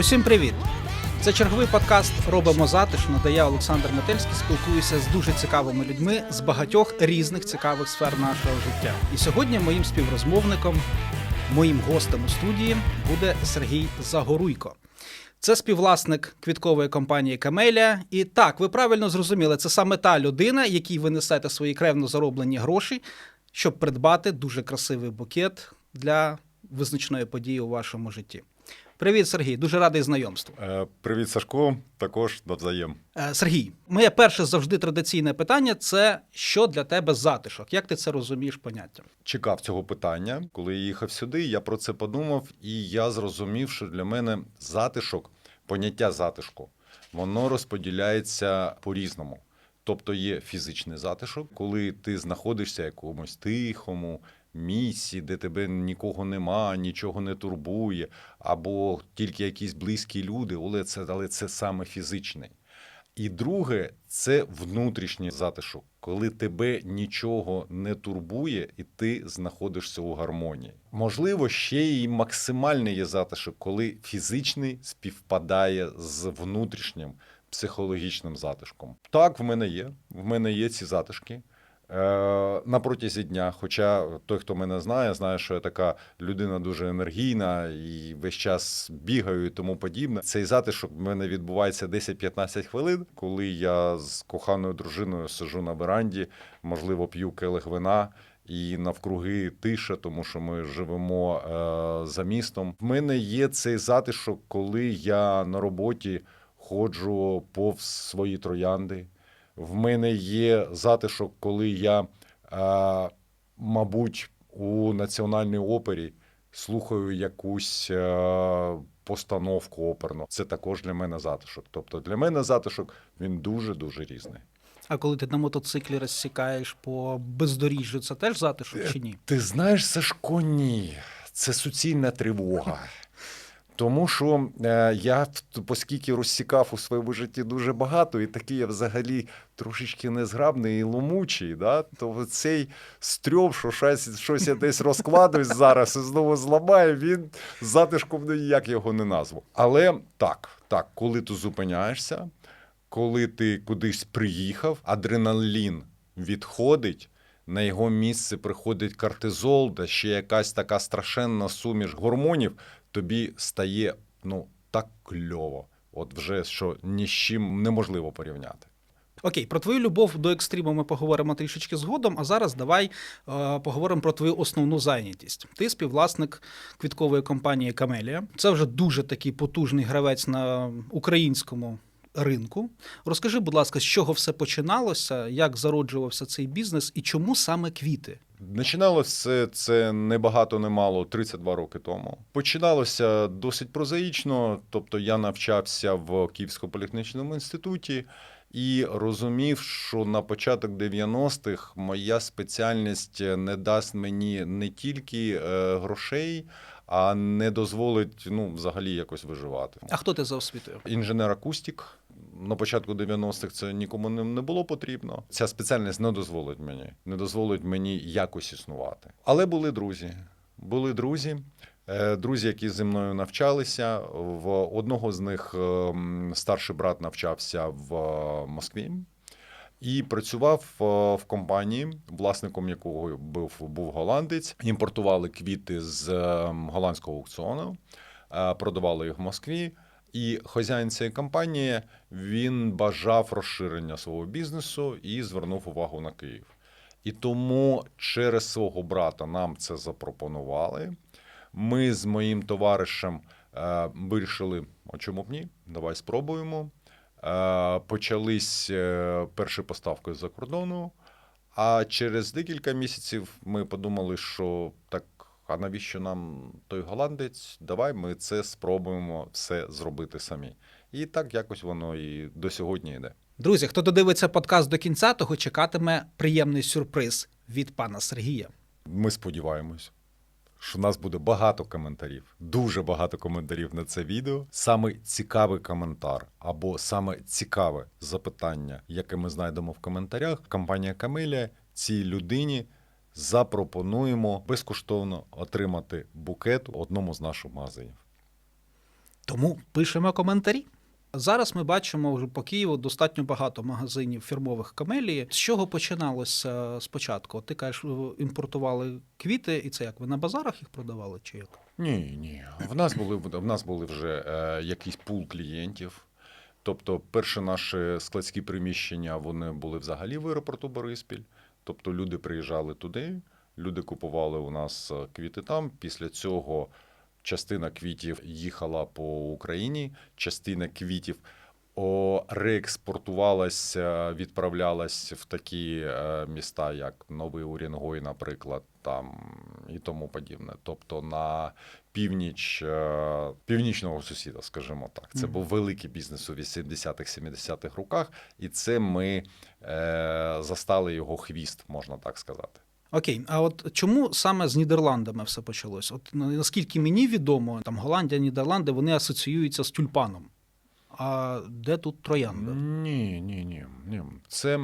Усім привіт! Це черговий подкаст «Робимо затишно», де я, Олександр Метельський, спілкуюся з дуже цікавими людьми з багатьох різних цікавих сфер нашого життя. І сьогодні моїм співрозмовником, моїм гостем у студії буде Сергій Загоруйко. Це співвласник квіткової компанії «Камелія». І так, ви правильно зрозуміли, це саме та людина, якій ви несете свої кревно зароблені гроші, щоб придбати дуже красивий букет для визначної події у вашому житті. Привіт, Сергій, дуже радий знайомству. Привіт, Сашко, також навзаєм. Сергій, моє перше завжди традиційне питання – це що для тебе затишок? Як ти це розумієш поняттям? Чекав цього питання. Коли я їхав сюди, я про це подумав, і я зрозумів, що для мене затишок, поняття затишку, воно розподіляється по-різному. Тобто є фізичний затишок, коли ти знаходишся в якомусь тихому місці, де тебе нікого нема, нічого не турбує, або тільки якісь близькі люди, але це саме фізичний. І друге – це внутрішній затишок, коли тебе нічого не турбує і ти знаходишся у гармонії. Можливо, ще й максимальний є затишок, коли фізичний співпадає з внутрішнім психологічним затишком. Так, в мене є ці затишки. На протязі дня, хоча той, хто мене знає, що я така людина дуже енергійна і весь час бігаю і тому подібне. Цей затишок в мене відбувається 10-15 хвилин, коли я з коханою дружиною сиджу на веранді, можливо, п'ю келих вина, і навкруги тиша, тому що ми живемо за містом. В мене є цей затишок, коли я на роботі ходжу повз свої троянди. В мене є затишок, коли я, мабуть, у Національній опері слухаю якусь постановку оперну. Це також для мене затишок. Тобто для мене затишок, він дуже-дуже різний. А коли ти на мотоциклі розсікаєш по бездоріжжю, це теж затишок чи ні? Ти знаєш, Сашко, ні. Це суцільна тривога. Тому що я, оскільки розсікав у своєму житті дуже багато, і такий я взагалі трошечки незграбний і ломучий, да? То цей стрьом, що щось я десь розкладуюсь зараз і знову зламаю, він затишком ніяк його не назву. Але так, коли ти зупиняєшся, коли ти кудись приїхав, адреналін відходить, на його місце приходить кортизол, та ще якась така страшенна суміш гормонів, тобі стає, так кльово. От вже, що ні з чим неможливо порівняти. Окей, про твою любов до екстриму ми поговоримо трішечки згодом, а зараз давай поговоримо про твою основну зайнятість. Ти співвласник квіткової компанії «Камелія». Це вже дуже такий потужний гравець на українському ринку. Розкажи, будь ласка, з чого все починалося, як зароджувався цей бізнес і чому саме квіти? Починалося це не багато, не мало 32 роки тому. Починалося досить прозаїчно, тобто я навчався в Київському політехнічному інституті і розумів, що на початок 90-х моя спеціальність не дасть мені не тільки грошей, а не дозволить взагалі якось виживати. А хто ти за освітою? Інженер-акустик. На початку 90-х це нікому не було потрібно. Ця спеціальність не дозволить мені якось існувати. Але були друзі, які зі мною навчалися. В одного з них старший брат навчався в Москві і працював в компанії, власником якого був голландець. Імпортували квіти з голландського аукціону, продавали їх в Москві. І хазяїн цієї компанії, він бажав розширення свого бізнесу і звернув увагу на Київ. І тому через свого брата нам це запропонували. Ми з моїм товаришем вирішили, а чому б ні, давай спробуємо. Почались перші поставки з-за кордону, а через декілька місяців ми подумали, що так, а навіщо нам той голландець? Давай ми це спробуємо все зробити самі. І так якось воно і до сьогодні йде. Друзі, хто додивиться подкаст до кінця, того чекатиме приємний сюрприз від пана Сергія. Ми сподіваємось, що в нас буде багато коментарів, дуже багато коментарів на це відео. Саме цікавий коментар або саме цікаве запитання, яке ми знайдемо в коментарях, компанія «Камелія» цій людині запропонуємо безкоштовно отримати букет в одному з наших магазинів. Тому пишемо коментарі. Зараз ми бачимо вже по Києву достатньо багато магазинів фірмових камелії. З чого починалося спочатку? Ти кажеш, імпортували квіти, і це як? Ви на базарах їх продавали чи як? Ні. В нас були вже якийсь пул клієнтів. Тобто, перші наші складські приміщення вони були взагалі в аеропорту Бориспіль. Тобто люди приїжджали туди, люди купували у нас квіти там. Після цього частина квітів їхала по Україні, частина квітів реекспортувалася, відправлялась в такі міста, як Новий Урінгой, наприклад, там і тому подібне. Тобто на північ північного сусіда, скажімо так. Це був великий бізнес у 80-х, 70-х роках, і це ми застали його хвіст, можна так сказати. Окей, а от чому саме з Нідерландами все почалось? От наскільки мені відомо, там Голландія, Нідерланди, вони асоціюються з тюльпаном. А де тут троянда? Ні. Це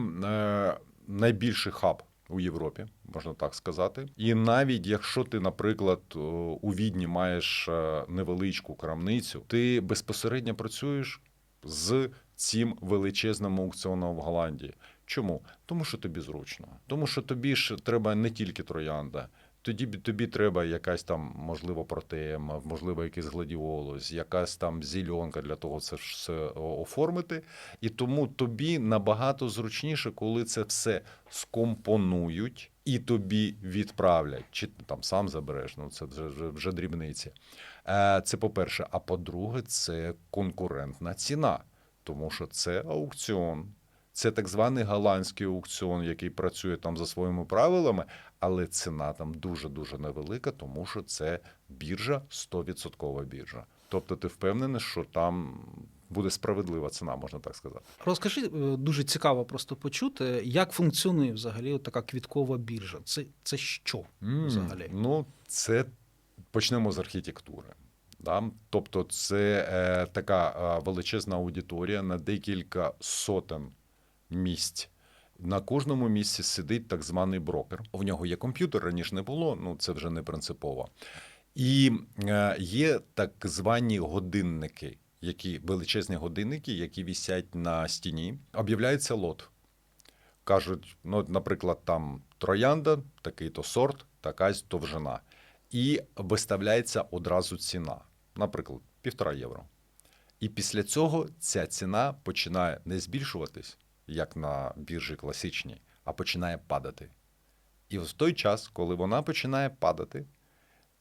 найбільший хаб у Європі, можна так сказати. І навіть якщо ти, наприклад, у Відні маєш невеличку крамницю, ти безпосередньо працюєш з цим величезним аукціоном в Голландії. Чому? Тому що тобі зручно. Тому що тобі ж треба не тільки троянда. Тобі треба якась там, можливо, протеєма, можливо, якийсь гладіолус, якась там зеленка для того, це все оформити. І тому тобі набагато зручніше, коли це все скомпонують і тобі відправлять. Чи ти там сам забереш, ну це вже дрібниці. Це по-перше. А по-друге, це конкурентна ціна, тому що це аукціон. Це так званий голландський аукціон, який працює там за своїми правилами, але ціна там дуже-дуже невелика, тому що це біржа, 100% біржа. Тобто ти впевнений, що там буде справедлива ціна, можна так сказати. Розкажи, дуже цікаво просто почути, як функціонує взагалі от така квіткова біржа. Це що взагалі? Ну, це почнемо з архітектури. Да? Тобто це така величезна аудиторія на декілька сотень місць. На кожному місці сидить так званий брокер. У нього є комп'ютер, раніше не було, ну це вже не принципово. І є так звані годинники, величезні годинники, які висять на стіні. Об'являється лот. Кажуть, ну, наприклад, там троянда, такий-то сорт, такась довжина. І виставляється одразу ціна. Наприклад, 1,5 євро. І після цього ця ціна починає не збільшуватись, як на біржі класичній, а починає падати. І в той час, коли вона починає падати,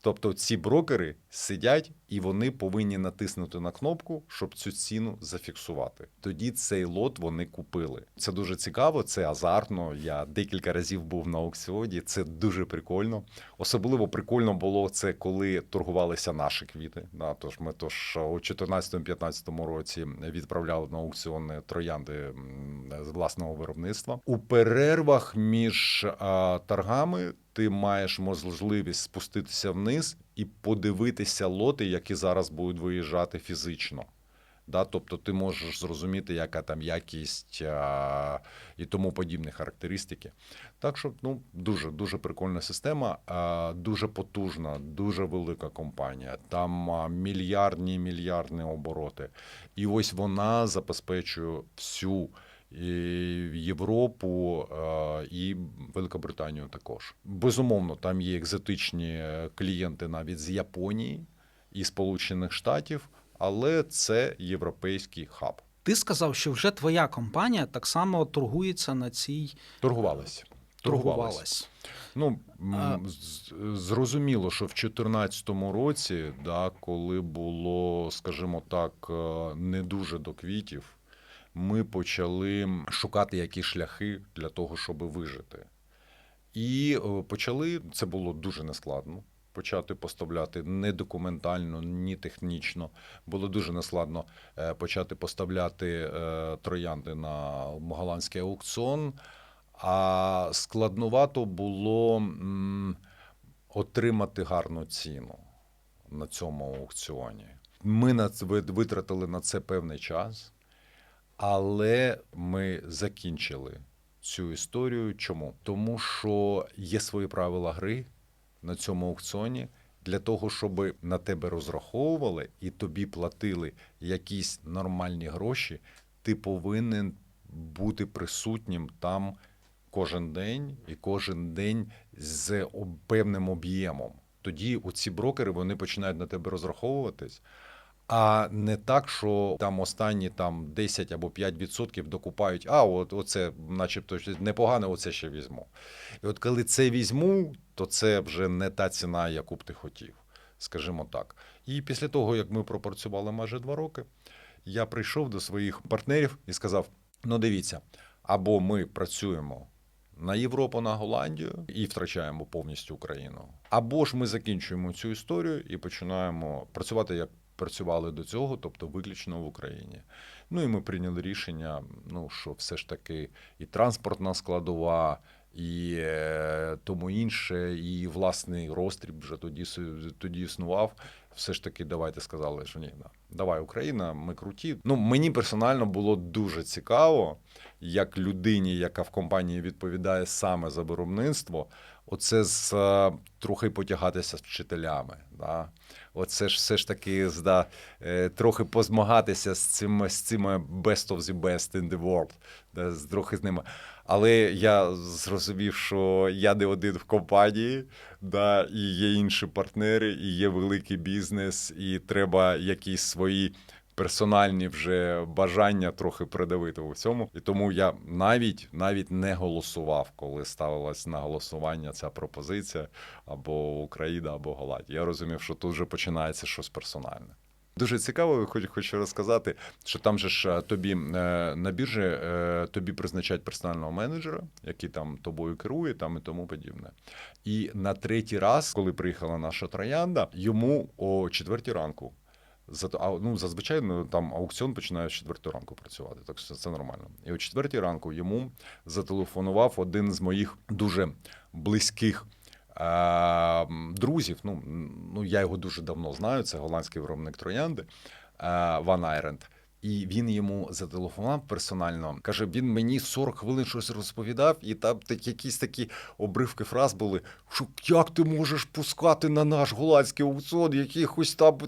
тобто ці брокери сидять і вони повинні натиснути на кнопку, щоб цю ціну зафіксувати. Тоді цей лот вони купили. Це дуже цікаво, це азартно. Я декілька разів був на аукціоні, це дуже прикольно. Особливо прикольно було це, коли торгувалися наші квіти. Тож ми у 2014-2015 році відправляли на аукціони троянди з власного виробництва. У перервах між торгами ти маєш можливість спуститися вниз і подивитися лоти, які зараз будуть виїжджати фізично. Тобто ти можеш зрозуміти, яка там якість і тому подібні характеристики. Так що дуже прикольна система, дуже потужна, дуже велика компанія. Там мільярдні обороти. І ось вона забезпечує всю і Європу, і Великобританію також. Безумовно, там є екзотичні клієнти навіть з Японії і Сполучених Штатів, але це європейський хаб. Ти сказав, що вже твоя компанія так само торгується на цій... Торгувалась. Зрозуміло, що в 2014 році, коли було, скажімо так, не дуже до квітів, ми почали шукати якісь шляхи для того, щоб вижити. І почали, це було дуже нескладно, почати поставляти не документально, ні технічно. Було дуже нескладно почати поставляти троянди на голландський аукціон, а складновато було отримати гарну ціну на цьому аукціоні. Ми витратили на це певний час, але ми закінчили цю історію. Чому? Тому що є свої правила гри на цьому аукціоні, Для того, щоб на тебе розраховували і тобі платили якісь нормальні гроші, ти повинен бути присутнім там кожен день і кожен день з певним об'ємом. Тоді оці брокери вони починають на тебе розраховуватись, а не так, що там останні 10 або 5% докупають, оце начебто непогано, оце ще візьму. І от коли це візьму, то це вже не та ціна, яку б ти хотів, скажімо так. І після того, як ми пропрацювали майже 2 роки, я прийшов до своїх партнерів і сказав, дивіться, або ми працюємо на Європу, на Голландію і втрачаємо повністю Україну, або ж ми закінчуємо цю історію і починаємо працювати, як працювали до цього, тобто виключно в Україні. І ми прийняли рішення, що все ж таки і транспортна складова, і тому інше, і власний розстріб вже тоді існував. Все ж таки давайте сказали, що ні, давай Україна, ми круті. Мені персонально було дуже цікаво, як людині, яка в компанії відповідає саме за виробництво, оце трохи потягатися з вчителями. Да? Оце ж все ж таки трохи позмагатися з цими best of the best in the world, да? Трохи з ними. Але я зрозумів, що я не один в компанії, да? І є інші партнери, і є великий бізнес, і треба якісь свої персональні вже бажання трохи придавити у цьому. І тому я навіть не голосував, коли ставилась на голосування ця пропозиція або Україна, або Голландія. Я розумів, що тут вже починається щось персональне. Дуже цікаво, хочу розказати, що там же ж тобі на біржі тобі призначають персонального менеджера, який там тобою керує і тому подібне. І на 3-й раз, коли приїхала наша троянда, йому о 4-й ранку, зазвичай там аукціон починає з 4-ї ранку працювати, так що це нормально. І о 4-й ранку йому зателефонував один з моїх дуже близьких друзів, я його дуже давно знаю, це голландський виробник троянди, Ван Айренд. І він йому зателефонував персонально, каже, він мені 40 хвилин щось розповідав, і там якісь такі обривки фраз були, що як ти можеш пускати на наш голландський аукціон якихось там,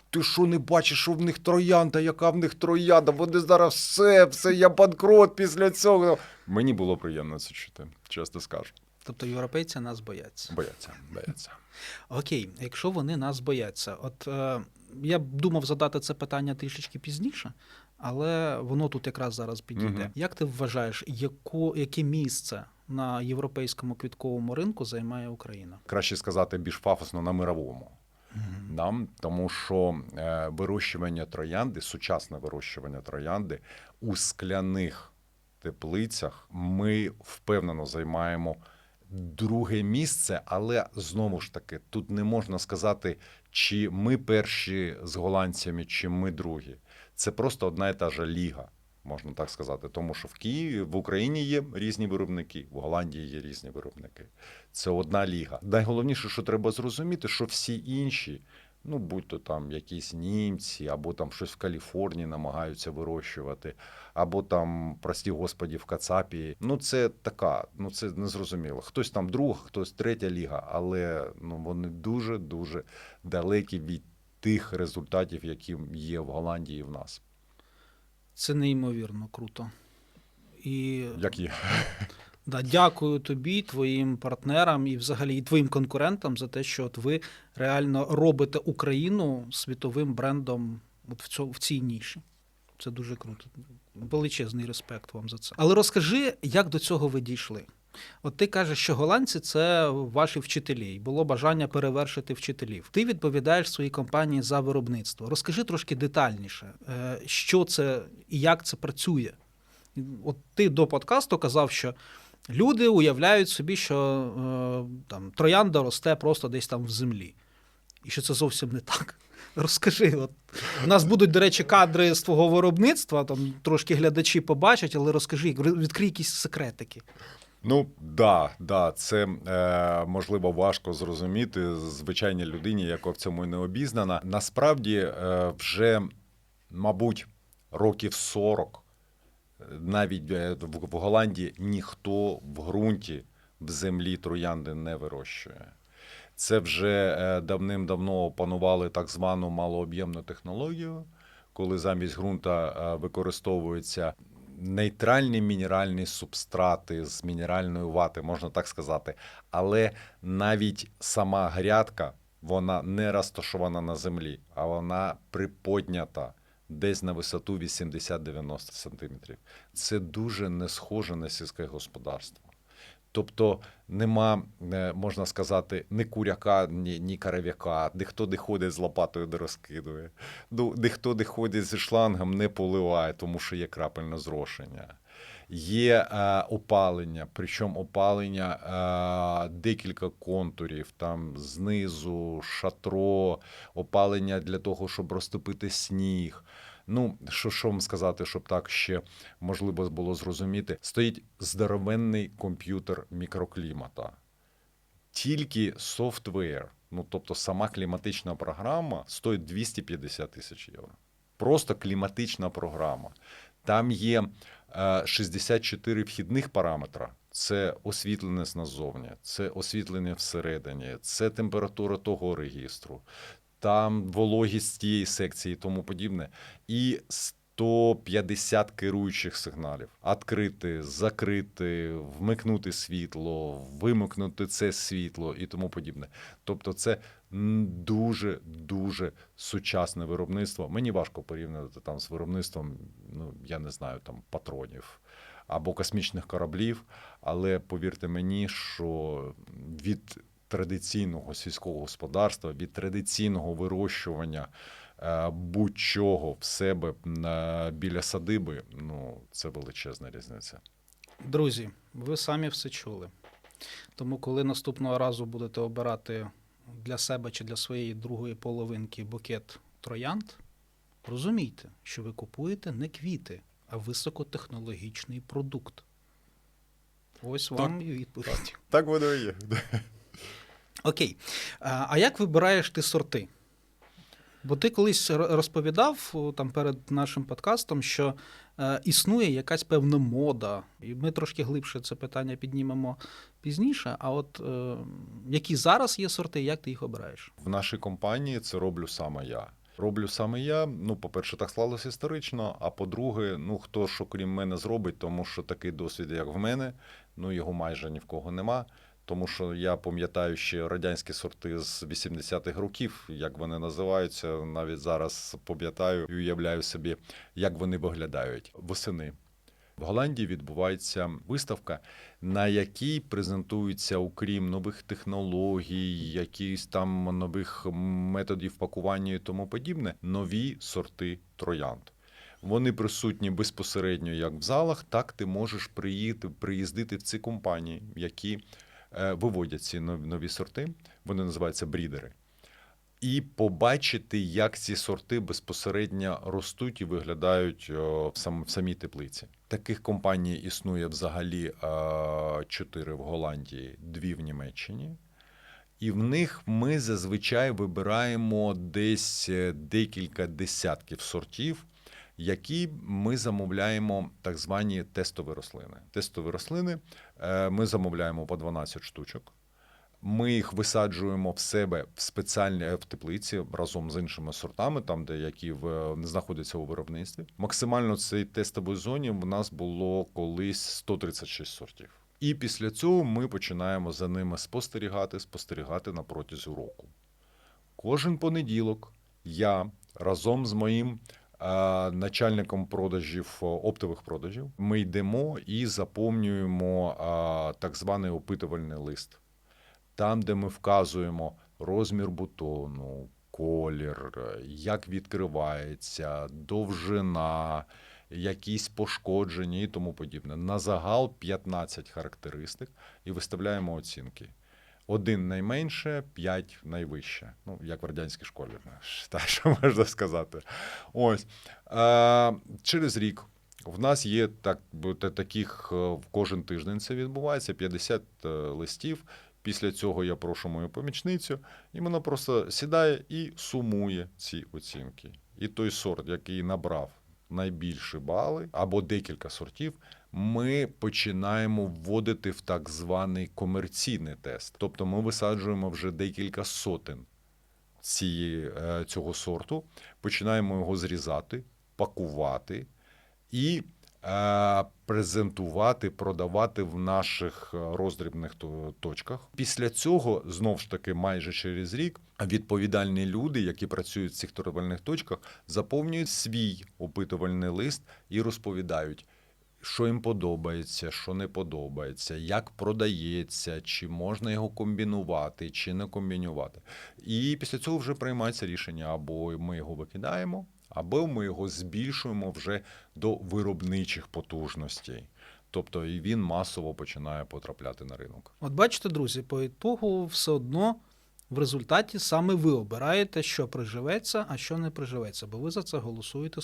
ти що не бачиш, що в них троянда, яка в них троянда, вони зараз все, я банкрот після цього. Мені було приємно це чути, чесно скажу. Тобто європейці нас бояться? Бояться. Окей, якщо вони нас бояться, я б думав задати це питання трішечки пізніше, але воно тут якраз зараз підійде. Як ти вважаєш, яке місце на європейському квітковому ринку займає Україна? Краще сказати більш пафосно, на мировому. Да? Тому що вирощування троянди, сучасне вирощування троянди у скляних теплицях ми впевнено займаємо 2-ге місце, але знову ж таки, тут не можна сказати, чи ми перші з голландцями, чи ми другі. Це просто одна і та ж ліга, можна так сказати. Тому що в Києві, в Україні є різні виробники, в Голландії є різні виробники. Це одна ліга. Найголовніше, що треба зрозуміти, що всі інші, будь-то там якісь німці, або там щось в Каліфорнії намагаються вирощувати, або там, прості господі, в Кацапі. Це це незрозуміло. Хтось там друга, хтось 3-я ліга, але вони дуже-дуже далекі від тих результатів, які є в Голландії і в нас. Це неймовірно круто. Як є. Да, дякую тобі, твоїм партнерам і взагалі і твоїм конкурентам за те, що ви реально робите Україну світовим брендом в цій ніші. Це дуже круто. Величезний респект вам за це. Але розкажи, як до цього ви дійшли? От ти кажеш, що голландці – це ваші вчителі, і було бажання перевершити вчителів. Ти відповідаєш своїй компанії за виробництво. Розкажи трошки детальніше, що це і як це працює. От ти до подкасту казав, що люди уявляють собі, що троянда росте просто десь там в землі. І що це зовсім не так. Розкажи. У нас будуть, до речі, кадри з твого виробництва, там трошки глядачі побачать, але розкажи, відкрий якісь секретики. Це можливо важко зрозуміти звичайній людині, яка в цьому не обізнана. Насправді вже, мабуть, років 40 навіть в Голландії ніхто в ґрунті, в землі троянди не вирощує. Це вже давним-давно опанували так звану малооб'ємну технологію, коли замість ґрунта використовуються нейтральні мінеральні субстрати з мінеральної вати, можна так сказати. Але навіть сама грядка, вона не розташована на землі, а вона приподнята десь на висоту 80-90 сантиметрів. Це дуже не схоже на сільське господарство. Тобто нема, можна сказати, ні куряка, ні коров'яка, дехто де ходить з лопатою, де розкидує, дехто де ходить зі шлангом, не поливає, тому що є крапельне зрошення. Є опалення, причому опалення декілька контурів, там знизу, шатро, опалення для того, щоб розтопити сніг. Ну, що вам сказати, щоб так ще можливо було зрозуміти, стоїть здоровенний комп'ютер мікроклімата. Тільки софтвер, ну тобто сама кліматична програма стоїть 250 тисяч євро. Просто кліматична програма. Там є 64 вхідних параметра. Це освітленість назовні, це освітлення всередині, це температура того регістру, там вологість тієї секції і тому подібне. І 150 керуючих сигналів. Відкрити, закрити, вмикнути світло, вимикнути це світло і тому подібне. Тобто це дуже сучасне виробництво. Мені важко порівнювати там з виробництвом, ну, я не знаю, там патронів або космічних кораблів, але повірте мені, що від традиційного сільського господарства, від традиційного вирощування будь-чого в себе біля садиби, ну, це величезна різниця. Друзі, ви самі все чули. Тому, коли наступного разу будете обирати для себе чи для своєї другої половинки букет троянд, розумійте, що ви купуєте не квіти, а високотехнологічний продукт. Ось вам і відповідь. Так воно і є. Окей. А як вибираєш ти сорти? Бо ти колись розповідав там перед нашим подкастом, що існує якась певна мода, і ми трошки глибше це питання піднімемо пізніше. А от які зараз є сорти, як ти їх обираєш? В нашій компанії це роблю саме я. Роблю саме я, ну, по-перше, так склалося історично, а по-друге, ну, хто ж окрім мене зробить, тому що такий досвід, як в мене, ну, його майже ні в кого нема. Тому що я пам'ятаю ще радянські сорти з 80-х років, як вони називаються, навіть зараз пам'ятаю і уявляю собі, як вони виглядають. Восени в Голландії відбувається виставка, на якій презентуються, окрім нових технологій, якісь там нових методів пакування і тому подібне, нові сорти троянд. Вони присутні безпосередньо як в залах, так ти можеш приїздити в ці компанії, які виводять ці нові сорти, вони називаються брідери, і побачити, як ці сорти безпосередньо ростуть і виглядають в самій теплиці. Таких компаній існує взагалі 4 в Голландії, 2 в Німеччині. І в них ми зазвичай вибираємо десь декілька десятків сортів, які ми замовляємо так звані тестові рослини. Тестові рослини ми замовляємо по 12 штучок. Ми їх висаджуємо в себе в спеціальній в теплиці разом з іншими сортами, там, де які знаходяться у виробництві. Максимально в цій тестовій зоні в нас було колись 136 сортів. І після цього ми починаємо за ними спостерігати на протязі року. Кожен понеділок я разом з моїм начальником продажів, оптових продажів, ми йдемо і заповнюємо так званий опитувальний лист. Там, де ми вказуємо розмір бутону, колір, як відкривається, довжина, якісь пошкодження і тому подібне. На загал 15 характеристик і виставляємо оцінки. 1 найменше, 5 найвище. Ну, як в радянській школі, так що можна сказати. Ось. Через рік в нас є таких, кожен тиждень це відбувається, 50 листів. Після цього я прошу мою помічницю, і вона просто сідає і сумує ці оцінки. І той сорт, який набрав найбільші бали, або декілька сортів, ми починаємо вводити в так званий комерційний тест. Тобто ми висаджуємо вже декілька сотень цього сорту, починаємо його зрізати, пакувати і презентувати, продавати в наших роздрібних точках. Після цього, знову ж таки, майже через рік, відповідальні люди, які працюють в цих торговельних точках, заповнюють свій опитувальний лист і розповідають, що їм подобається, що не подобається, як продається, чи можна його комбінувати, чи не комбінувати. І після цього вже приймається рішення, або ми його викидаємо, або ми його збільшуємо вже до виробничих потужностей. Тобто і він масово починає потрапляти на ринок. От бачите, друзі, по ітогу все одно в результаті саме ви обираєте, що приживеться, а що не приживеться, бо ви за це голосуєте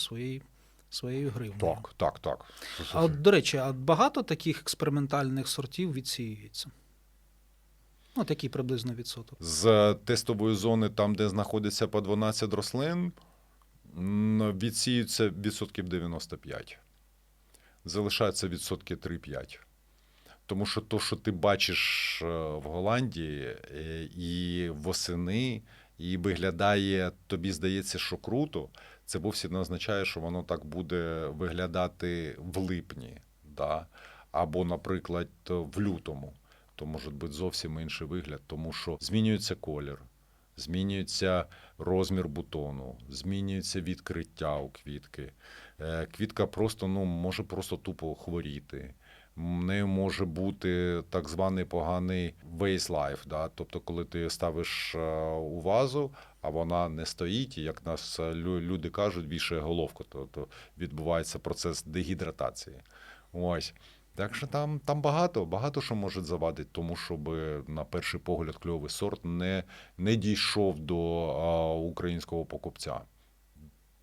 своєю гривнею. Так. А от, до речі, а багато таких експериментальних сортів відсіюється? Ну, такий приблизно відсоток. З тестової зони, там, де знаходиться по 12 рослин, відсіються 95%. Залишається 3-5%. Тому що то, що ти бачиш в Голландії і восени, і виглядає, тобі здається, що круто, це вовсе не означає, що воно так буде виглядати в липні, да? Або, наприклад, в лютому. То може бути зовсім інший вигляд, тому що змінюється колір, змінюється розмір бутону, змінюється відкриття у квітки. Квітка просто, може просто тупо хворіти. В неї може бути так званий поганий vase life, да? Тобто коли ти ставиш у вазу, а вона не стоїть, і як нас люди кажуть, вішає головку, то відбувається процес дегідратації. Ось. Так що там багато що може завадити, тому щоб на перший погляд кльовий сорт не дійшов до українського покупця.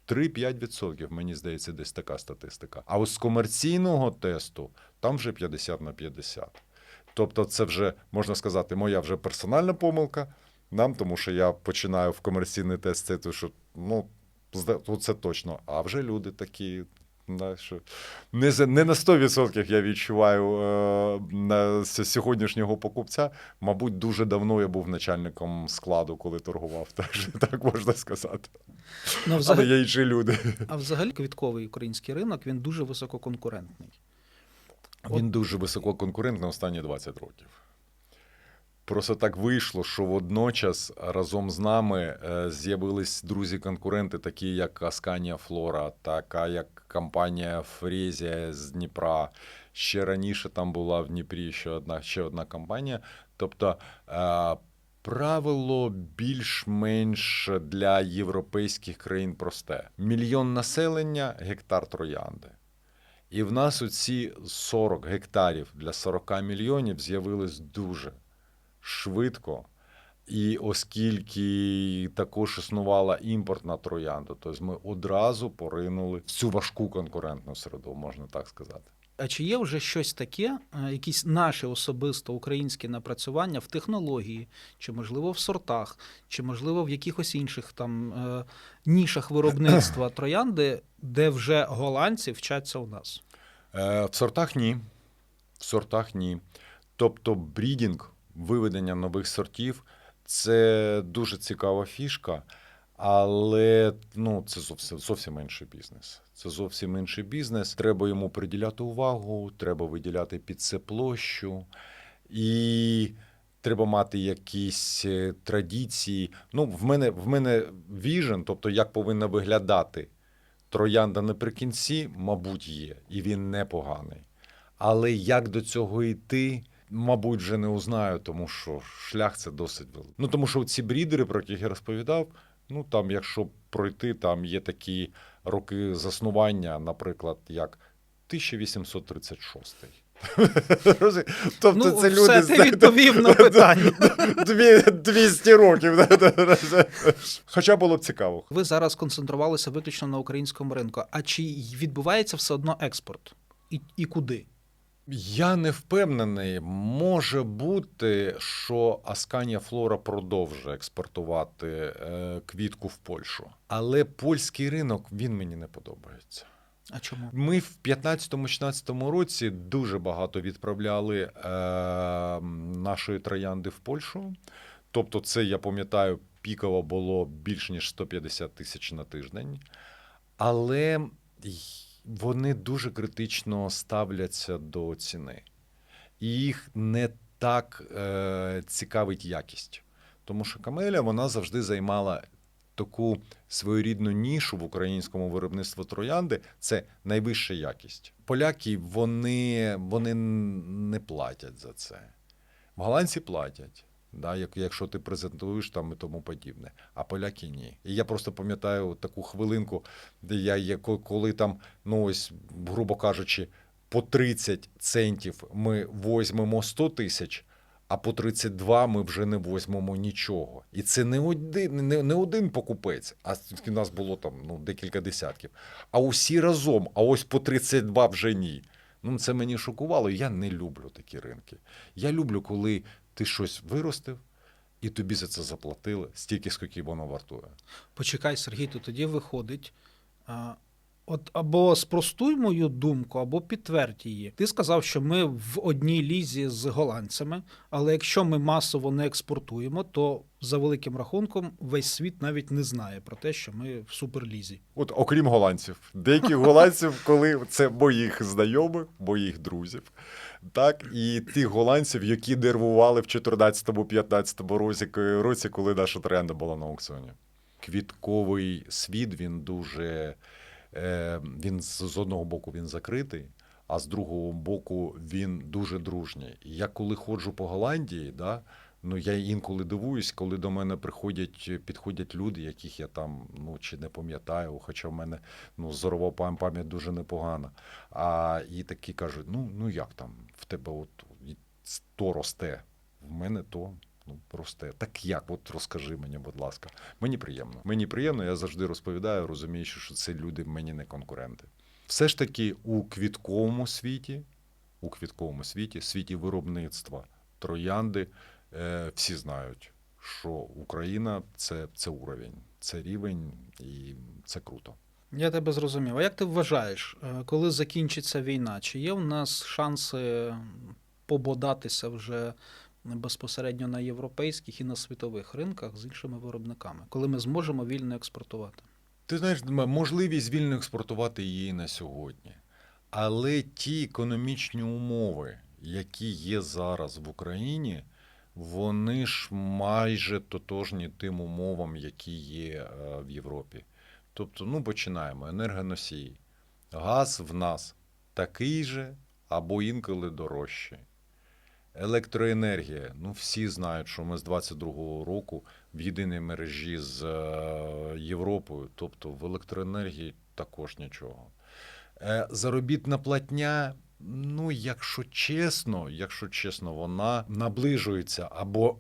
3-5%, мені здається, десь така статистика. А ось з комерційного тесту там вже 50/50. Тобто це вже, можна сказати, моя вже персональна помилка, тому що я починаю в комерційний тест, це що, це точно. А вже люди такі, що не на 100% я відчуваю сьогоднішнього покупця. Мабуть, дуже давно я був начальником складу, коли торгував, так можна сказати. Але є інші люди. А взагалі квітковий український ринок, він дуже висококонкурентний. Він дуже висококонкурентний останні 20 років. Просто так вийшло, що водночас разом з нами з'явились друзі-конкуренти, такі як Асканія Флора, така як компанія Фрезія з Дніпра. Ще раніше там була в Дніпрі ще одна компанія. Тобто правило більш-менш для європейських країн просте. 1 мільйон населення, гектар троянди. І в нас оці 40 гектарів для 40 мільйонів з'явились дуже швидко. І оскільки також існувала імпортна троянда, то ми одразу поринули в цю важку конкурентну середу, можна так сказати. А чи є вже щось таке, якісь наші особисто українські напрацювання в технології, чи, можливо, в сортах, чи, можливо, в якихось інших там нішах виробництва троянди, де вже голландці вчаться у нас? В сортах ні. Тобто брідінг, виведення нових сортів – це дуже цікава фішка, але це зовсім інший бізнес. Це зовсім інший бізнес. Треба йому приділяти увагу, треба виділяти під це площу. І треба мати якісь традиції. В мене віжен, тобто як повинна виглядати троянда наприкінці, мабуть, є. І він непоганий. Але як до цього йти, мабуть, вже не узнаю, тому що шлях це досить великий. Тому що ці брідери, про яких я розповідав, там, якщо пройти, там є такі роки заснування, наприклад, як 1836. Тобто це люди... Все, ти відповів на питання. 200 років. Хоча було б цікаво. Ви зараз концентрувалися виключно на українському ринку. А чи відбувається все одно експорт? І куди? Я не впевнений. Може бути, що Асканія Флора продовжує експортувати квітку в Польщу. Але польський ринок, він мені не подобається. А чому? Ми в 15-16 році дуже багато відправляли нашої троянди в Польщу. Тобто це, я пам'ятаю, піково було більш ніж 150 тисяч на тиждень. Але вони дуже критично ставляться до ціни. І їх не так цікавить якість. Тому що камеля, вона завжди займала таку своєрідну нішу в українському виробництві троянди – це найвища якість. Поляки, вони не платять за це. Голландці платять. Да, якщо ти презентуєш там і тому подібне, а поляки ні. І я просто пам'ятаю таку хвилинку, де коли там, ну ось, грубо кажучи, по 30 центів ми візьмемо 100 тисяч, а по 32 ми вже не візьмемо нічого. І це не один покупець, а у нас було там декілька десятків. А усі разом, а ось по 32 вже ні. Ну, це мені шокувало. Я не люблю такі ринки. Я люблю, коли ти щось виростив, і тобі за це заплатили стільки, скільки воно вартує. Почекай, Сергій, то тоді виходить. От або спростуй мою думку, або підтвердь її. Ти сказав, що ми в одній лізі з голландцями, але якщо ми масово не експортуємо, то за великим рахунком весь світ навіть не знає про те, що ми в суперлізі. От окрім голландців. Деяких голландців, коли це моїх знайомих, моїх друзів, так, і тих голландців, які нервували в 14-15 році, коли наша троянда була на аукціоні. Квітковий світ, він дуже... Він з одного боку він закритий, а з другого боку він дуже дружній. І я коли ходжу по Голландії, да, ну я інколи дивуюсь, коли до мене підходять люди, яких я там чи не пам'ятаю, хоча в мене зорова пам'ять дуже непогана. І такі кажуть, ну як там в тебе то росте, в мене то. Росте. Так як? От розкажи мені, будь ласка. Мені приємно. Мені приємно, я завжди розповідаю, розуміючи, що це люди мені не конкуренти. Все ж таки у квітковому світі виробництва троянди, всі знають, що Україна – це уровень, це рівень і це круто. Я тебе зрозумів. А як ти вважаєш, коли закінчиться війна, чи є у нас шанси пободатися вже безпосередньо на європейських і на світових ринках з іншими виробниками, коли ми зможемо вільно експортувати? Ти знаєш, можливість вільно експортувати є і на сьогодні. Але ті економічні умови, які є зараз в Україні, вони ж майже тотожні тим умовам, які є в Європі. Тобто, починаємо. Енергоносії. Газ в нас такий же або інколи дорожчий. Електроенергія. Всі знають, що ми з 22-го року в єдиній мережі з Європою. Тобто в електроенергії також нічого. Заробітна платня, якщо чесно, вона наближується або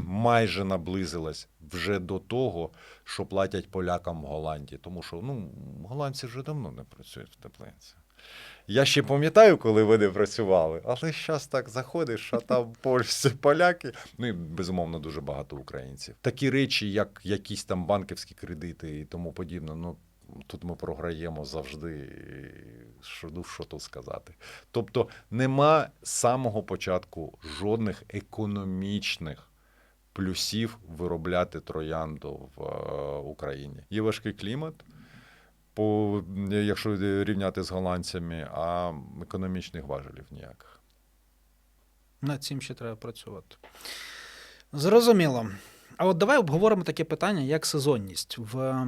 майже наблизилась вже до того, що платять полякам в Голландії. Тому що, голландці вже давно не працюють в теплиці. Я ще пам'ятаю, коли вони працювали, але зараз так заходиш, а там поляки, і, безумовно, дуже багато українців. Такі речі, як якісь там банківські кредити і тому подібне, тут ми програємо завжди, що тут сказати. Тобто нема з самого початку жодних економічних плюсів виробляти троянду в Україні. Є важкий клімат, якщо рівняти з голландцями, а економічних важелів ніяких. Над цим ще треба працювати. Зрозуміло. А от давай обговоримо таке питання, як сезонність в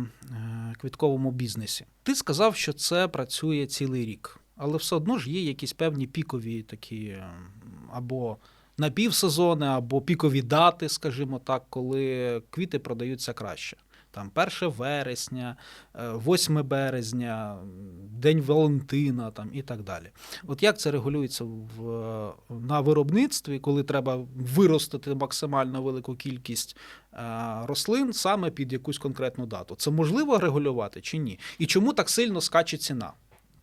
квітковому бізнесі. Ти сказав, що це працює цілий рік, але все одно ж є якісь певні пікові такі або напівсезони, або пікові дати, скажімо так, коли квіти продаються краще. Там 1 вересня, 8 березня, День Валентина і так далі. От як це регулюється на виробництві, коли треба виростити максимально велику кількість рослин саме під якусь конкретну дату? Це можливо регулювати чи ні? І чому так сильно скаче ціна?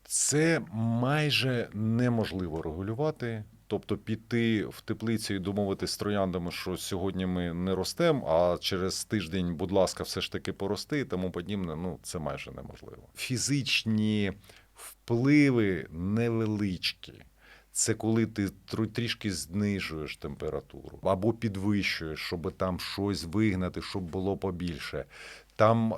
Це майже неможливо регулювати. Тобто піти в теплицю і домовитися з трояндами, що сьогодні ми не ростемо, а через тиждень, будь ласка, все ж таки порости і тому подібне, це майже неможливо. Фізичні Впливи невеличкі. Це коли ти трішки знижуєш температуру або підвищуєш, щоб там щось вигнати, щоб було побільше. Там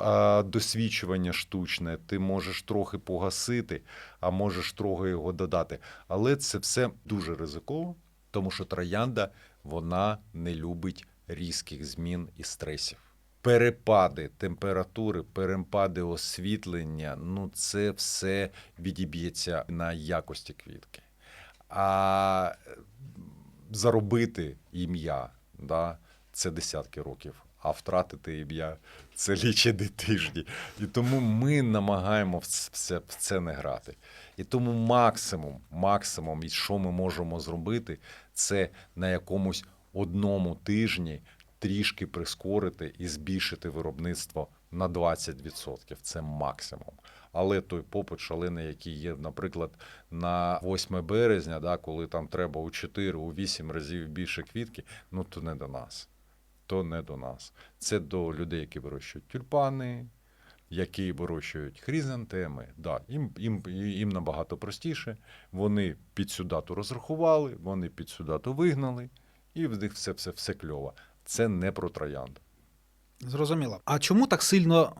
досвічування штучне, ти можеш трохи погасити, а можеш трохи його додати. Але це все дуже ризиково, тому що троянда, вона не любить різких змін і стресів. Перепади температури, перепади освітлення, ну це все відіб'ється на якості квітки. А заробити ім'я, да, це десятки років, а втратити ім'я – це лічені тижні. І тому ми намагаємо в це не грати. І тому максимум, і що ми можемо зробити, це на якомусь одному тижні трішки прискорити і збільшити виробництво на 20%. Це максимум. Але той попит шалений, який є, наприклад, на 8 березня, да, коли там треба у 4-8 разів більше квітки, ну то не до нас. То не до нас. Це до людей, які вирощують тюльпани, які вирощують хризантеми. Да, їм набагато простіше. Вони під цю дату розрахували, вони під цю дату вигнали, і в них все кльово. Це не про троянди. Зрозуміло. А чому так сильно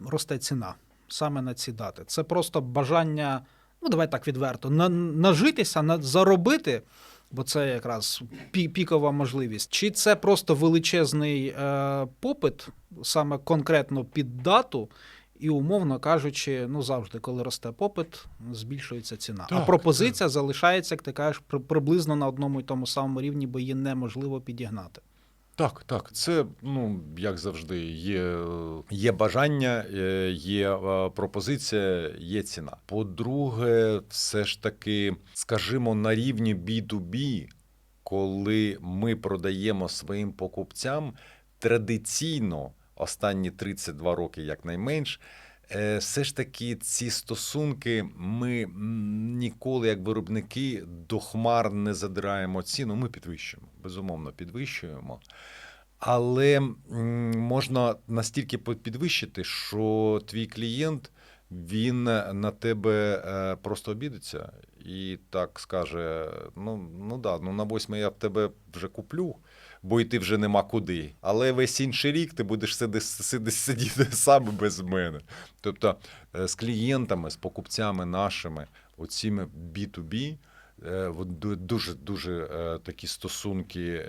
росте ціна саме на ці дати? Це просто бажання, ну давай так відверто, нажитися, заробити, бо це якраз пікова можливість. Чи це просто величезний попит, саме конкретно під дату, і, умовно кажучи, ну завжди, коли росте попит, збільшується ціна. Так, а пропозиція залишається, як ти кажеш, приблизно на одному і тому самому рівні, бо її неможливо підігнати. Так. Це, ну, як завжди, є бажання, є пропозиція, є ціна. По-друге, все ж таки, скажімо, на рівні B2B, коли ми продаємо своїм покупцям, традиційно, останні 32 роки якнайменш, все ж таки ці стосунки ми ніколи, як виробники, до хмар не задираємо ціну. Ми підвищуємо, безумовно, підвищуємо. Але можна настільки підвищити, що твій клієнт, він на тебе просто обідеться і так скаже, на 8 я в тебе вже куплю, бо йти вже нема куди. Але весь інший рік ти будеш сидіти сам без мене. Тобто з клієнтами, з покупцями нашими, оціми B2B, дуже такі стосунки,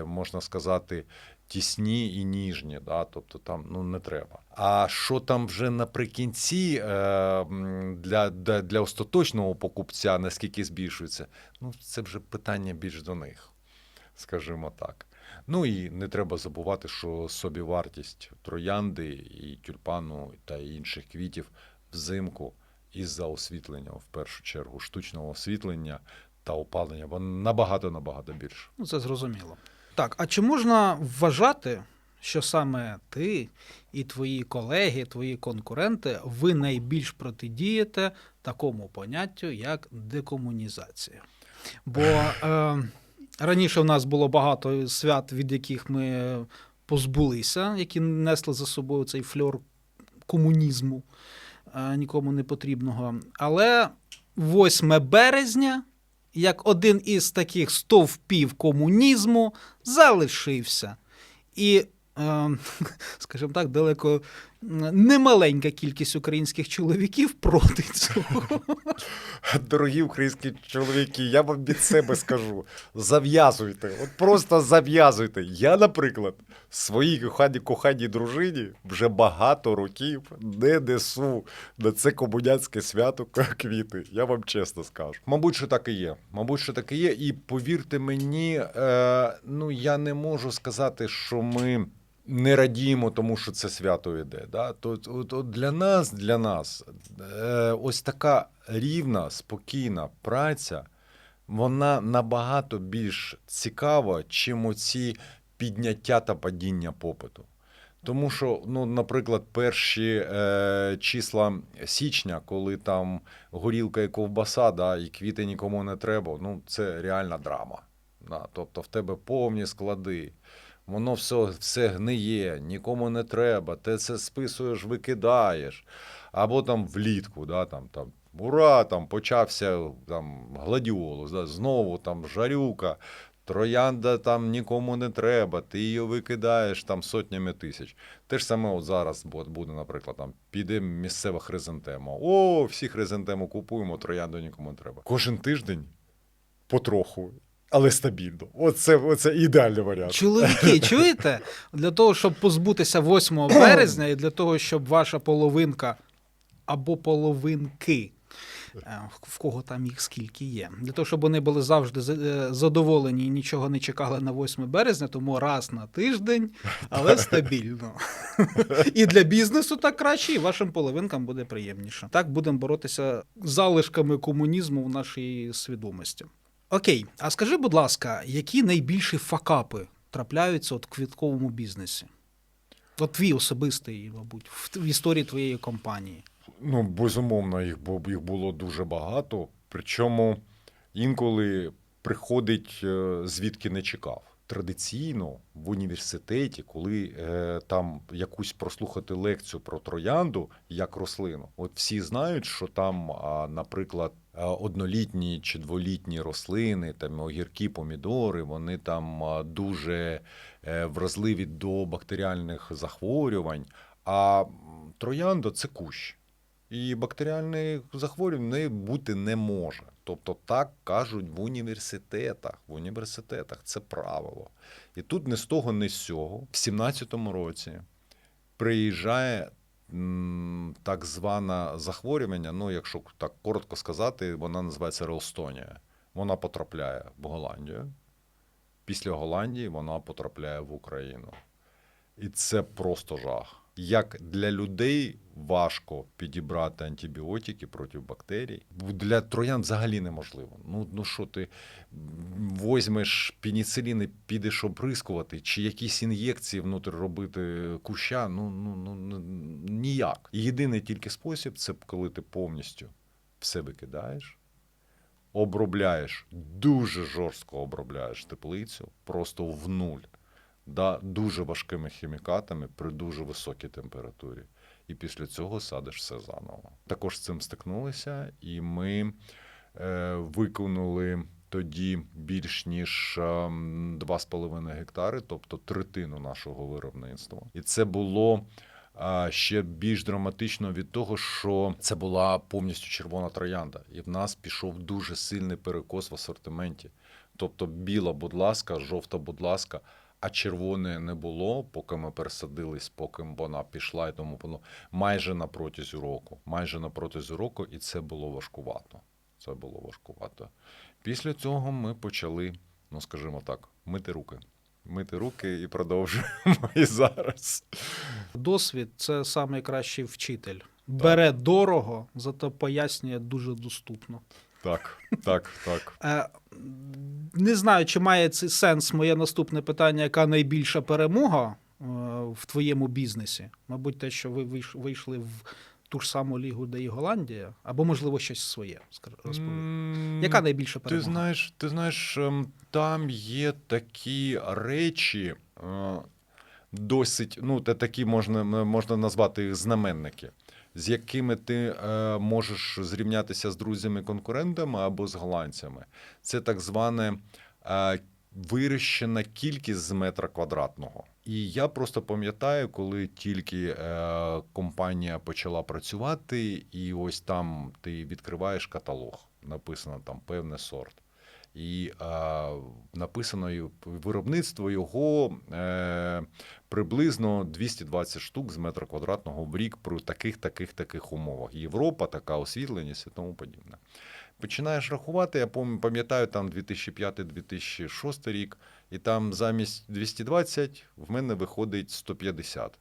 можна сказати, тісні і ніжні, да? Тобто там не треба. А що там вже наприкінці для остаточного покупця, наскільки збільшується, це вже питання більш до них, скажімо так. Ну і не треба забувати, що собівартість троянди і тюльпану та інших квітів взимку із-за освітлення, в першу чергу, штучного освітлення та опалення, воно набагато більше. Це зрозуміло. Так, а чи можна вважати, що саме ти і твої колеги, твої конкуренти, ви найбільш протидієте такому поняттю, як декомунізація? Бо раніше в нас було багато свят, від яких ми позбулися, які несли за собою цей фльор комунізму, нікому не потрібного. Але 8 березня, як один із таких стовпів комунізму, залишився. І, скажімо так, далеко немаленька кількість українських чоловіків проти цього. Дорогі українські чоловіки, я вам від себе скажу, зав'язуйте, от просто зав'язуйте. Я, наприклад, своїй коханій дружині вже багато років не несу на це комуняцьке свято квіти, я вам чесно скажу. Мабуть, що так і є, і повірте мені, я не можу сказати, що ми не радіємо тому, що це свято йде. Да? От для нас ось така рівна, спокійна праця, вона набагато більш цікава, чим оці підняття та падіння попиту. Тому що, наприклад, перші числа січня, коли там горілка і ковбаса, да, і квіти нікому не треба, це реальна драма. Да? Тобто в тебе повні склади. Воно все гниє, нікому не треба, ти це списуєш, викидаєш. Або там влітку, да, там Ура, там почався там гладіолус, да, знову там жарюка, троянда там нікому не треба, ти її викидаєш там сотнями тисяч. Те ж саме от зараз буде, наприклад, там піде місцева хризантема. О, всі хризантему купуємо, троянду нікому не треба. Кожен тиждень потроху, але стабільно. Оце ідеальний варіант. Чоловіки, чуєте? Для того, щоб позбутися 8 березня, і для того, щоб ваша половинка або половинки, в кого там їх скільки є, для того, щоб вони були завжди задоволені і нічого не чекали на 8 березня, тому раз на тиждень, але стабільно. І для бізнесу так краще, і вашим половинкам буде приємніше. Так будемо боротися з залишками комунізму в нашій свідомості. Окей, а скажи, будь ласка, які найбільші факапи трапляються от в квітковому бізнесі? От твій особистий, мабуть, в історії твоєї компанії. Ну, безумовно, їх було дуже багато. Причому інколи приходить звідки не чекав. Традиційно в університеті, коли там якусь прослухати лекцію про троянду як рослину, от всі знають, що там, наприклад, однолітні чи дволітні рослини, там огірки, помідори, вони там дуже вразливі до бактеріальних захворювань, а троянда – це кущ. І бактеріальних захворювань в неї бути не може. Тобто так кажуть в університетах. В університетах це правило. І тут не з того, не з цього. В 17-му році приїжджає так зване захворювання, ну, якщо так коротко сказати, вона називається релстонія. Вона потрапляє в Голландію. Після Голландії вона потрапляє в Україну. І це просто жах. Як для людей важко підібрати антибіотики проти бактерій, для троян взагалі неможливо. Ну що ти візьмеш пеніцилін і підеш оприскувати, чи якісь ін'єкції внутрі робити куща, ніяк. Єдиний тільки спосіб – це коли ти повністю все викидаєш, обробляєш, дуже жорстко обробляєш теплицю, просто в нуль. Да, дуже важкими хімікатами при дуже високій температурі. І після цього садиш все заново. Також з цим стикнулися, і ми виконали тоді більш ніж 2,5 гектари, тобто третину нашого виробництва. І це було ще більш драматично від того, що це була повністю червона троянда. І в нас пішов дуже сильний перекос в асортименті. Тобто біла, будь ласка, жовта, будь ласка, а червоної не було, поки ми пересадились, поки вона пішла, і тому було майже на протязі року, і це було важкувато. Після цього ми почали, ну, скажімо так, мити руки і продовжуємо і зараз. Досвід – це найкращий вчитель. Бере дорого, зато пояснює дуже доступно. Так. Не знаю, чи має цей сенс моє наступне питання, яка найбільша перемога в твоєму бізнесі? Мабуть, те, що ви вийшли в ту ж саму лігу, де і Голландія, або, можливо, щось своє розповідь. Яка найбільша перемога? Ти знаєш, там є такі речі, досить, ну, такі можна назвати їх знаменники, з якими ти можеш зрівнятися з друзями-конкурентами або з голландцями. Це так зване вирощена кількість з метра квадратного. І я просто пам'ятаю, коли тільки компанія почала працювати, і ось там ти відкриваєш каталог, написано там певний сорт. І написано виробництво його приблизно 220 штук з метра квадратного в рік при таких умовах. Європа, така освітленість і тому подібне. Починаєш рахувати, я пам'ятаю, там 2005-2006 рік, і там замість 220 в мене виходить 150.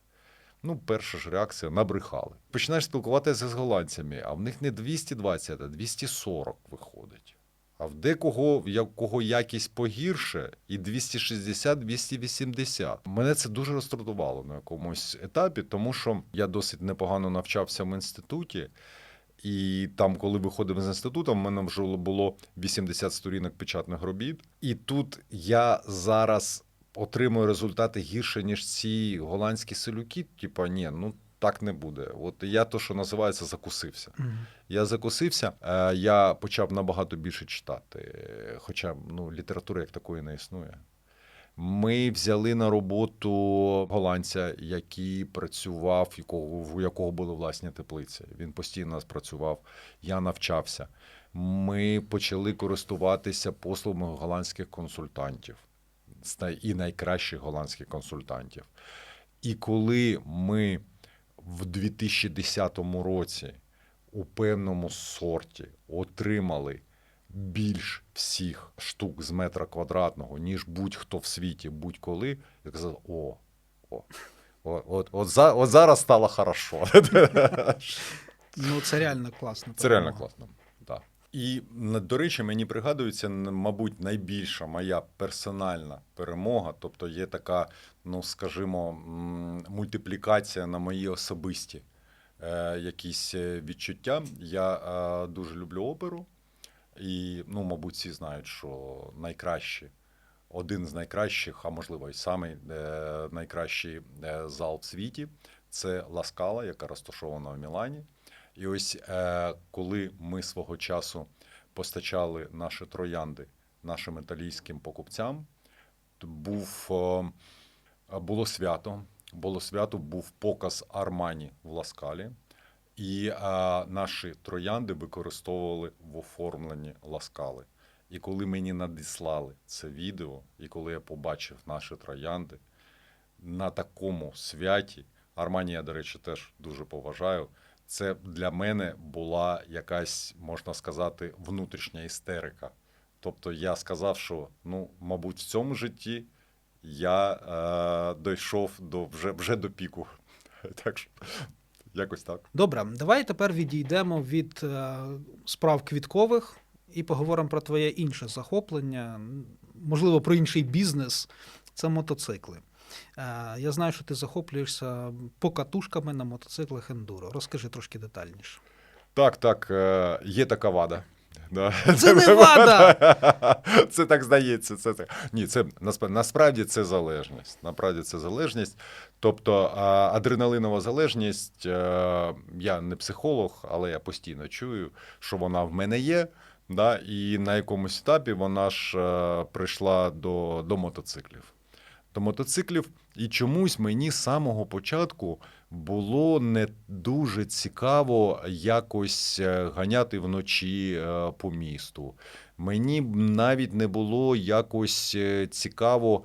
Ну, перша ж реакція – набрехали. Починаєш спілкуватися з голландцями, а в них не 220, а 240 виходить. А в декого, кого якість погірше, і 260-280. Мене це дуже розтрудувало на якомусь етапі, тому що я досить непогано навчався в інституті, і там, коли виходив з інституту, в мене вже було 80 сторінок печатних робіт. І тут я зараз отримую результати гірше, ніж ці голландські селюки. Типа, ні, ну так не буде. От я то, що називається, закусився. Мгм. Я закусився, я почав набагато більше читати, хоча літератури як такої не існує. Ми взяли на роботу голландця, який працював, у якого були власні теплиці. Він постійно нас працював, я навчався. Ми почали користуватися послугами голландських консультантів і найкращих голландських консультантів. І коли ми в 2010 році у певному сорті отримали більш всіх штук з метра квадратного, ніж будь-хто в світі, будь-коли, я казав, от зараз стало хорошо. Ну, це реально класно. Це реально класно. Так. І, до речі, мені пригадується, мабуть, найбільша моя персональна перемога, тобто є така, скажімо, мультиплікація на мої особисті якісь відчуття. Я дуже люблю оперу. І, мабуть, всі знають, що один з найкращих, а можливо, і самий найкращий зал в світі – це Ла Скала, яка розташована в Мілані. І ось коли ми свого часу постачали наші троянди нашим італійським покупцям, було свято, був показ Армані в Ла Скалі. І наші троянди використовували в оформленні Ла Скали. І коли мені надіслали це відео, і коли я побачив наші троянди на такому святі, Армані я, до речі, теж дуже поважаю, це для мене була якась, можна сказати, внутрішня істерика. Тобто я сказав, що, мабуть, в цьому житті я дійшов вже до піку. Так що, якось так. Добре, давай тепер відійдемо від справ квіткових і поговоримо про твоє інше захоплення, можливо, про інший бізнес – це мотоцикли. Я знаю, що ти захоплюєшся покатушками на мотоциклах ендуро. Розкажи трошки детальніше. Так, є така вада. Да. Це не вада! Це так здається. Ні, це насправді це залежність. Тобто адреналинова залежність, я не психолог, але я постійно чую, що вона в мене є. Да, і на якомусь етапі вона ж прийшла до мотоциклів. І чомусь мені з самого початку було не дуже цікаво якось ганяти вночі по місту. Мені навіть не було якось цікаво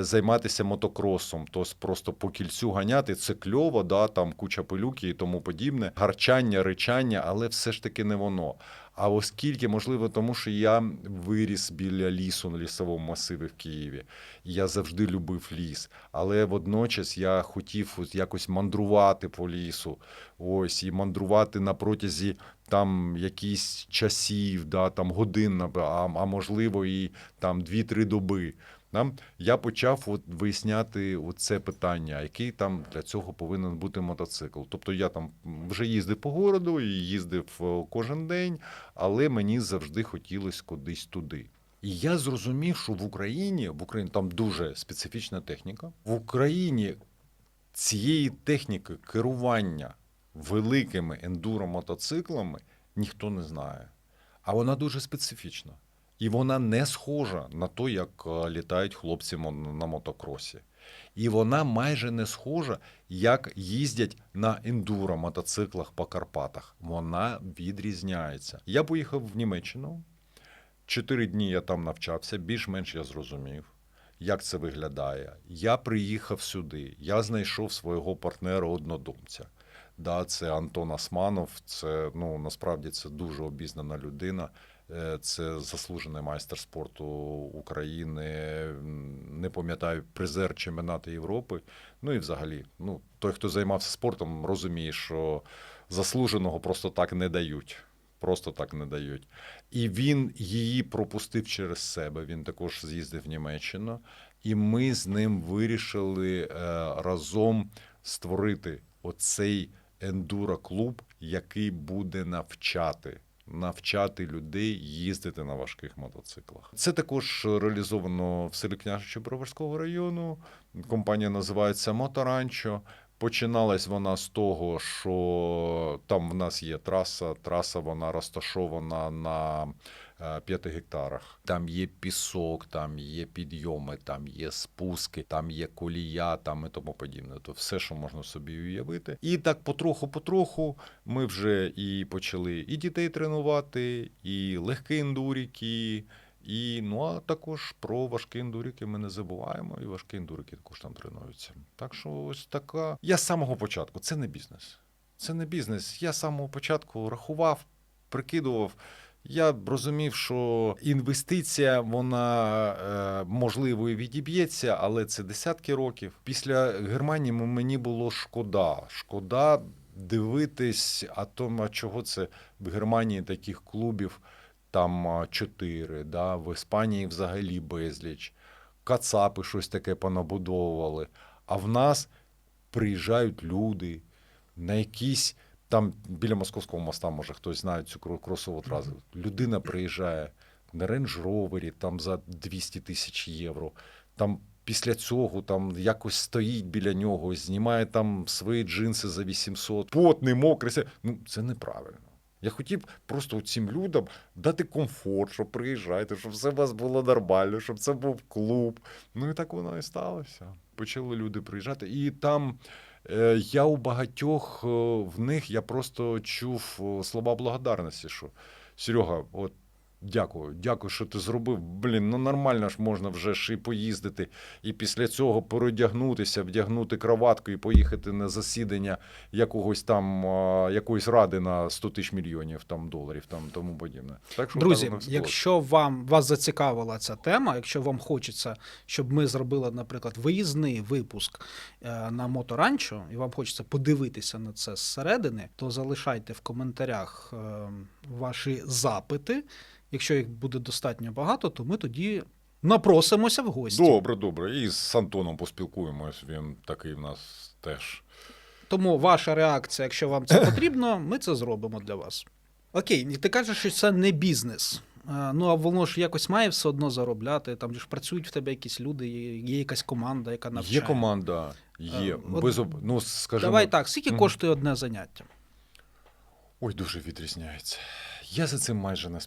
займатися мотокросом. Тобто просто по кільцю ганяти, це кльово, да, там куча пилюки і тому подібне. Гарчання, ричання, але все ж таки не воно. А оскільки, можливо, тому що я виріс біля лісу на лісовому масиві в Києві, я завжди любив ліс, але водночас я хотів якось мандрувати по лісу, і мандрувати на протязі там якісь часів, да, там годин, а можливо і там 2-3 доби. Я почав виясняти це питання, який там для цього повинен бути мотоцикл. Тобто я там вже їздив по городу і їздив кожен день, але мені завжди хотілося кудись туди. І я зрозумів, що в Україні там дуже специфічна техніка. В Україні цієї техніки керування великими ендуро-мотоциклами ніхто не знає. А вона дуже специфічна. І вона не схожа на те, як літають хлопці на мотокросі. І вона майже не схожа, як їздять на ендуро-мотоциклах по Карпатах. Вона відрізняється. Я поїхав в Німеччину. 4 дні я там навчався, більш-менш я зрозумів, як це виглядає. Я приїхав сюди, я знайшов свого партнера-однодумця. Да, це Антон Османов, це, насправді це дуже обізнана людина. Це заслужений майстер спорту України, не пам'ятаю, призер чемпіонату Європи. І взагалі, той, хто займався спортом, розуміє, що заслуженого просто так не дають. І він її пропустив через себе, він також з'їздив в Німеччину. І ми з ним вирішили разом створити оцей ендуро-клуб, який буде навчати людей їздити на важких мотоциклах. Це також реалізовано в селі Княжичі Броварського району. Компанія називається «Моторанчо». Починалась вона з того, що там в нас є траса вона розташована на 5 гектарах. Там є пісок, там є підйоми, там є спуски, там є колія, там і тому подібне. То все, що можна собі уявити. І так потроху ми вже і почали і дітей тренувати, і легкі ендуріки, і, ну, а також про важкі ендуріки ми не забуваємо, і важкі ендуріки також там тренуються. Так що ось така. Я з самого початку, це не бізнес. Це не бізнес. Я з самого початку рахував, прикидував. Я розумів, що інвестиція, вона, можливо, і відіб'ється, але це десятки років. Після Германії мені було шкода. Шкода дивитись, а чого це в Германії таких клубів там 4, да? В Іспанії взагалі безліч. Кацапи щось таке понабудовували. А в нас приїжджають люди на якісь, там біля Московського моста, може хтось знає цю кросову трасу. Людина приїжджає на Range Rover, там за 200 тисяч євро. Там після цього там якось стоїть біля нього, знімає там свої джинси за 800, потний, мокрий. Ну, це неправильно. Я хотів просто цим людям дати комфорт, щоб приїжджайте, щоб все у вас було нормально, щоб це був клуб. Ну і так воно і сталося. Почали люди приїжджати. І там я у багатьох в них я просто чув слова благодарності, що Серега, от дякую, що ти зробив. Блін, ну нормально ж можна вже ж і поїздити, і після цього переодягнутися, вдягнути краватку і поїхати на засідання якогось там, якоїсь ради на 100 тисяч мільйонів там, доларів, там, тому подібне. Так що, Друзі, так, якщо вас зацікавила ця тема, якщо вам хочеться, щоб ми зробили, наприклад, виїзний випуск на Моторанчо, і вам хочеться подивитися на це зсередини, то залишайте в коментарях ваші запити. Якщо їх буде достатньо багато, то ми тоді напросимося в гості. Добре. І з Антоном поспілкуємось, він такий в нас теж. Тому ваша реакція, якщо вам це потрібно, ми це зробимо для вас. Окей, ти кажеш, що це не бізнес. Ну, а воно ж якось має все одно заробляти. Там ж працюють в тебе якісь люди, є якась команда, яка навчає. Є команда, є. Ну, скажімо... Давай так, скільки коштує одне заняття? Ой, дуже відрізняється. Я за цим майже не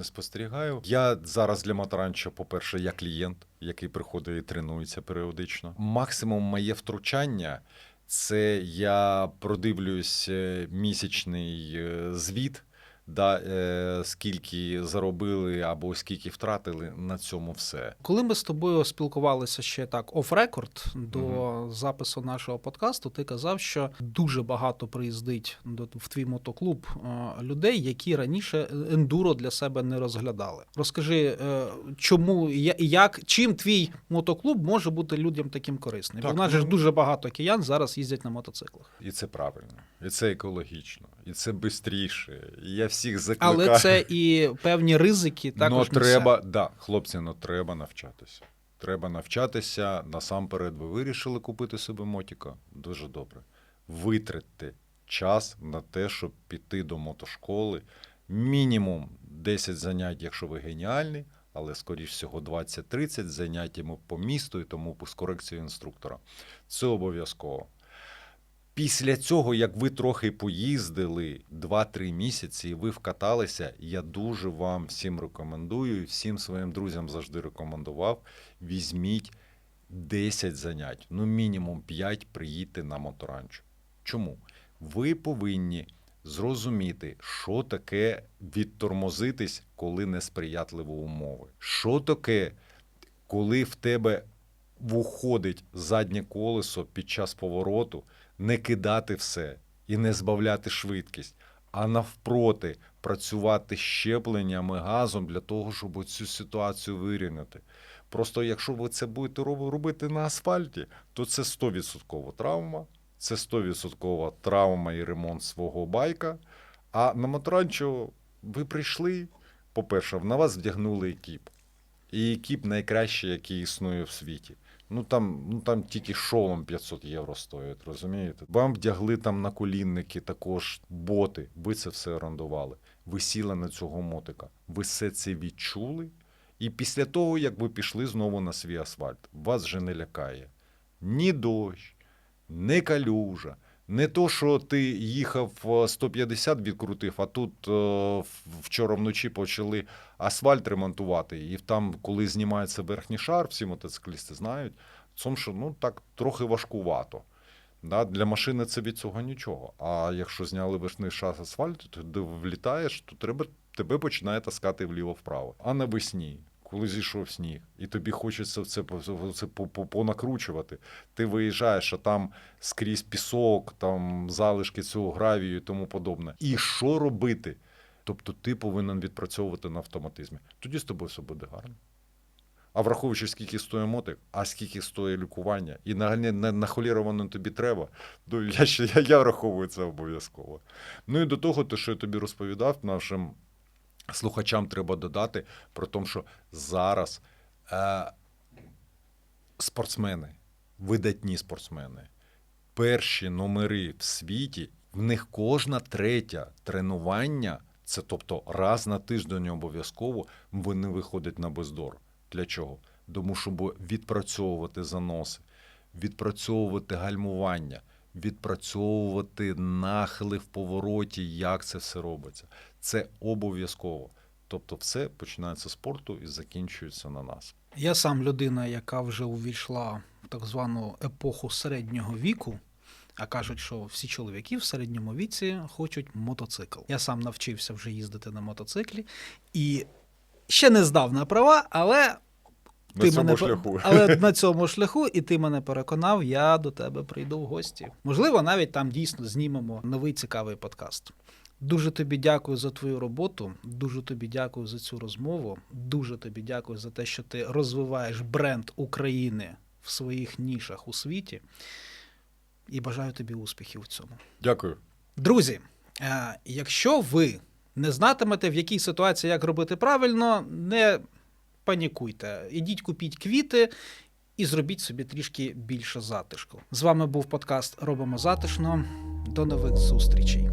спостерігаю. Я зараз для Моторанчо, по-перше, я клієнт, який приходить і тренується періодично. Максимум моє втручання – це я продивлюсь місячний звіт, скільки заробили або скільки втратили, на цьому все. Коли ми з тобою спілкувалися ще так оф-рекорд до запису нашого подкасту, ти казав, що дуже багато приїздить в твій мотоклуб людей, які раніше ендуро для себе не розглядали. Розкажи, чому і чим твій мотоклуб може бути людям таким корисним? Так, у нас ж дуже багато киян зараз їздять на мотоциклах. І це правильно, і це екологічно, і це швидше. Я всіх закликаю. Але це і певні ризики також несе. Хлопці, треба навчатися. Треба навчатися. Насамперед, ви вирішили купити собі мотика? Дуже добре. Витратьте час на те, щоб піти до мотошколи. Мінімум 10 занять, якщо ви геніальний, але, скоріш всього, 20-30 заняттями по місту і тому з корекцією інструктора. Це обов'язково. Після цього, як ви трохи поїздили 2-3 місяці і ви вкаталися, я дуже вам всім рекомендую, і всім своїм друзям завжди рекомендував, візьміть 10 занять, ну мінімум 5 приїдьте на Моторанчо. Чому? Ви повинні зрозуміти, що таке відтормозитись, коли несприятливі умови. Що таке, коли в тебе виходить заднє колесо під час повороту, не кидати все і не збавляти швидкість, а навпроти працювати щепленням і газом для того, щоб цю ситуацію вирівняти. Просто якщо ви це будете робити на асфальті, то це 100% травма, це 100% травма і ремонт свого байка. А на Моторанчо ви прийшли, по-перше, на вас вдягнули екіп. І екіп найкращий, який існує в світі. Ну там тільки шолом 500 євро стоїть, розумієте? Вам вдягли там наколінники, також боти, ви це все орендували. Ви сіли на цього мотика, ви все це відчули, і після того, як ви пішли знову на свій асфальт, вас вже не лякає ні дощ, не калюжа, не то, що ти їхав 150 відкрутив, а тут вчора вночі почали асфальт ремонтувати, і там, коли знімається верхній шар, всі мотоциклісти знають, в тому, що так трохи важкувато. Да, для машини це від цього нічого. А якщо зняли верхній шар асфальту, то ти влітаєш, то тебе починає таскати вліво-вправо. А навесні, коли зійшов сніг, і тобі хочеться це понакручувати, ти виїжджаєш, а там скрізь пісок, там залишки цього гравію і тому подобне. І що робити? Тобто ти повинен відпрацьовувати на автоматизмі. Тоді з тобою все буде гарно. А враховуючи, скільки стоїть мотик, а скільки стоїть лікування, і на холєру воно тобі треба, то я враховую це обов'язково. Ну і до того, те, що я тобі розповідав, нашим слухачам треба додати про те, що зараз спортсмени, видатні спортсмени, перші номери в світі, в них кожна третя тренування, це тобто раз на тиждень обов'язково, вони виходять на бездор. Для чого? Тому щоб відпрацьовувати заноси, відпрацьовувати гальмування, відпрацьовувати нахили в повороті, як це все робиться. Це обов'язково. Тобто все починається з спорту і закінчується на нас. Я сам людина, яка вже увійшла в так звану епоху середнього віку, а кажуть, що всі чоловіки в середньому віці хочуть мотоцикл. Я сам навчився вже їздити на мотоциклі і ще не здав на права, але на цьому шляху, і ти мене переконав, я до тебе прийду в гості. Можливо, навіть там дійсно знімемо новий цікавий подкаст. Дуже тобі дякую за твою роботу, дуже тобі дякую за цю розмову, дуже тобі дякую за те, що ти розвиваєш бренд України в своїх нішах у світі. І бажаю тобі успіхів в цьому. Дякую. Друзі, якщо ви не знатимете, в якій ситуації як робити правильно, не панікуйте. Ідіть купіть квіти і зробіть собі трішки більше затишку. З вами був подкаст «Робимо затишно». До нових зустрічей.